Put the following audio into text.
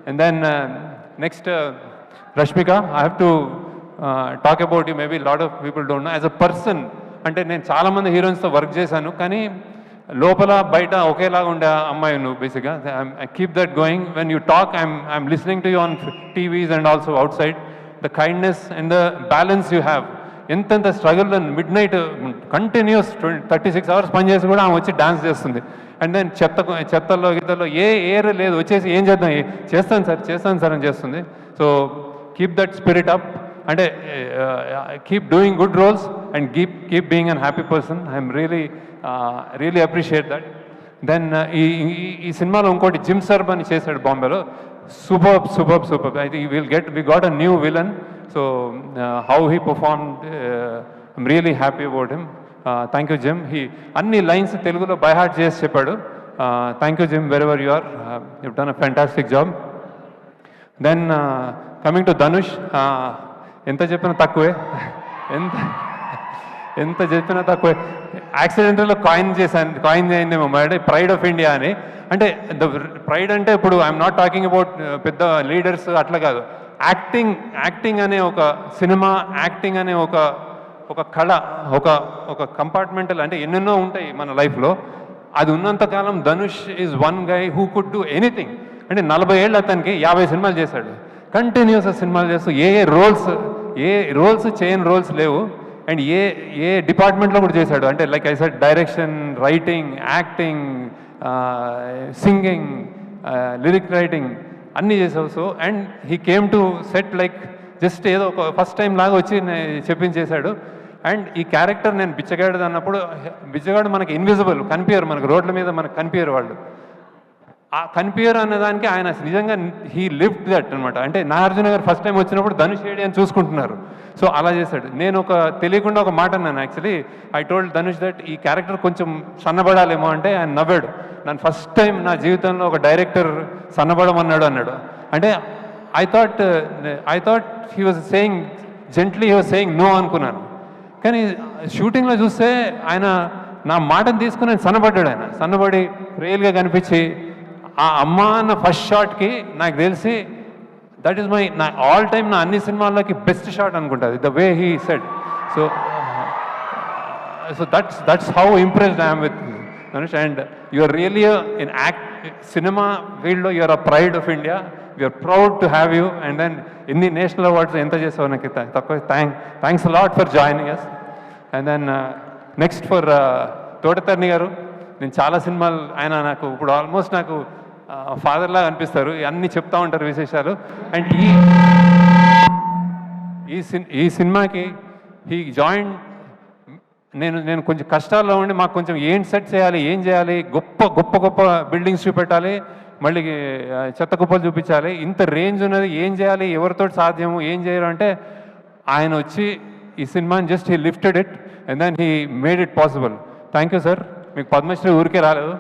And then next, Rashmika, I have to talk about you. Maybe a lot of people don't know. As a person, అంటే నేను చాలామంది హీరోయిన్స్తో work చేశాను, కానీ లోపల బయట ఒకేలాగా ఉండే అమ్మాయి నువ్వు బేసిక్గా. I keep that going. When you talk, I'm listening to you on TVs and also outside. The kindness and the balance you have. ఎంతెంత struggle, midnight continues 36 hours పనిచేసి కూడా ఆమె వచ్చి డాన్స్ చేస్తుంది. అండ్ దెన్ చెత్తల్లో గీతల్లో ఏర్ లేదు, వచ్చేసి ఏం చేద్దాం, చేస్తాను సార్ అని చేస్తుంది. So keep that spirit up. అంటే keep doing good roles and keep being an happy person. I'm really appreciate that. Then ఈ సినిమాలో ఇంకోటి జిమ్ సర్బ్ అని చేశాడు బాంబేలో. Super. I think we got a new villain. So how he performed, I'm really happy about him. Thank you, Jim. అన్ని lines తెలుగులో by heart చేసి చెప్పాడు. Thank you, gym, wherever you are. You've done a fantastic job. Then coming to Dhanush, ఎంత చెప్పినా తక్కువే. ఎంత చెప్పినా తక్కువే. యాక్సిడెంటల్లో కాయిన్ చేయండి అంటే ప్రైడ్ ఆఫ్ ఇండియా అని. అంటే ద ప్రైడ్ అంటే ఇప్పుడు ఐఎమ్ నాట్ టాకింగ్ అబౌట్ పెద్ద లీడర్స్ అట్లా కాదు. యాక్టింగ్ అనే ఒక సినిమా, యాక్టింగ్ అనే ఒక కళ, ఒక కంపార్ట్మెంటల్, అంటే ఎన్నెన్నో ఉంటాయి మన లైఫ్లో. అది ఉన్నంతకాలం Dhanush is one guy who could do anything. అంటే 40 ఏళ్ళు అతనికి 50 సినిమాలు చేశాడు. కంటిన్యూస్గా సినిమాలు చేస్తూ ఏ రోల్స్ చేయని రోల్స్ లేవు. అండ్ ఏ డిపార్ట్మెంట్లో కూడా చేశాడు. అంటే like I said, direction, writing, acting, singing, lyric writing అన్నీ చేసావు. So and he came to set like just ఏదో ఒక ఫస్ట్ టైం లాగా వచ్చి చెప్పించేశాడు. అండ్ ఈ క్యారెక్టర్ నేను బిచ్చగాడు అన్నప్పుడు, బిచ్చగాడు మనకి ఇన్విజిబుల్, కనిపించరు మనకు, రోడ్ల మీద మనకు కనిపించరు వాళ్ళు. ఆ కనిపించరు అన్నదానికి ఆయన నిజంగా హీ లివ్డ్ దట్ అనమాట. అంటే నాగార్జున గారు ఫస్ట్ టైం వచ్చినప్పుడు ధనుష్ ఏడి అని చూసుకుంటున్నారు. సో అలా చేశాడు. నేను తెలియకుండా ఒక మాట అన్నాను. Actually I told Dhanush that ఈ క్యారెక్టర్ కొంచెం సన్నబడాలేమో అంటే ఆయన నవ్వాడు. నన్ను ఫస్ట్ టైం నా జీవితంలో ఒక డైరెక్టర్ సన్నబడమన్నాడు అన్నాడు. అంటే I thought he was saying gently, he was saying no అనుకున్నాను. కానీ షూటింగ్లో చూస్తే ఆయన నా మాటను తీసుకుని ఆయన సన్నబడ్డాడు. ఆయన సన్నబడి రియల్గా కనిపించి ఆ అమ్మ అన్న ఫస్ట్ షాట్కి నాకు తెలిసి దట్ ఈస్ నా ఆల్ టైమ్, నా అన్ని సినిమాల్లోకి బెస్ట్ షాట్ అనుకుంటుంది, the way he said. So that's how impressed I'm with Dhanush. And you are really in cinema ఫీల్డ్లో you are a pride of India. We are proud to have you. And then ఎన్ని national awards ఎంత చేసావు నాకు తక్కువ. Thanks lot for joining us. And then next for Thota Tharani garu. నేను చాలా సినిమాలు, ఆయన నాకు ఇప్పుడు ఆల్మోస్ట్ నాకు ఫాదర్ లాగా అనిపిస్తారు. అన్నీ చెప్తా ఉంటారు విశేషాలు. అండ్ ఈ సినిమాకి హీ జాయిన్. నేను కొంచెం కష్టాల్లో ఉండి మాకు కొంచెం ఏం సెట్ చేయాలి, ఏం చేయాలి, గొప్ప బిల్డింగ్స్ చూపెట్టాలి, మళ్ళీ చెత్త కుప్పలు చూపించాలి, ఇంత రేంజ్ ఉన్నది, ఏం చేయాలి, ఎవరితో సాధ్యము, ఏం చేయరు అంటే ఆయన వచ్చి ఈ సినిమాని just he lifted it and then he made it possible. Thank you sir. మీకు పద్మశ్రీ ఊరికే రాలేదు.